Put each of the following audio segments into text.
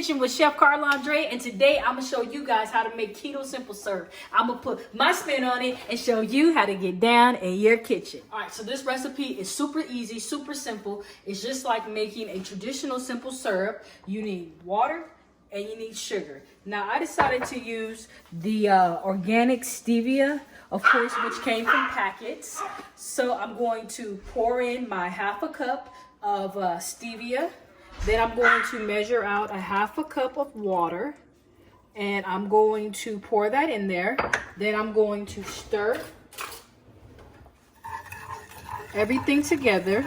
Kitchen with Chef ChefCarlaAndrea, and today I'm gonna show you guys how to make keto simple serve. I'm gonna put my spin on it and show you how to get down in your kitchen. All right, so this recipe is super easy, super simple. It's just like making a traditional simple serve. You need water and you need sugar. Now I decided to use the organic stevia, of course, which came from packets. So I'm going to pour in my ½ cup of stevia. Then I'm going to measure out a ½ cup of water, and I'm going to pour that in there. Then I'm going to stir everything together,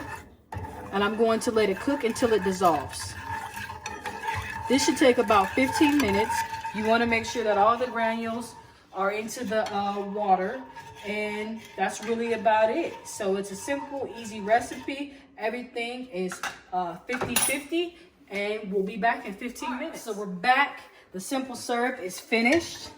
and I'm going to let it cook until it dissolves. This should take about 15 minutes. You want to make sure that all the granules are into the water, and that's really about it. So it's a simple, easy recipe. Everything is 50-50, and we'll be back in 15 minutes. So we're back. The simple serve is finished.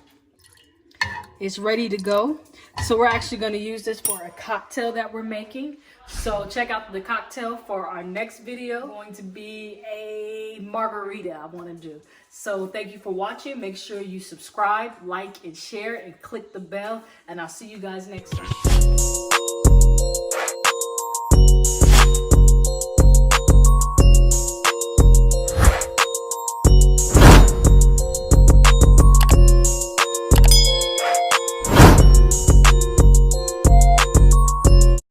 It's ready to go. So we're actually going to use this for a cocktail that we're making. So check out the cocktail for our next video. It's going to be a margarita I want to do. So thank you for watching. Make sure you subscribe, like, and share, and click the bell. And I'll see you guys next time.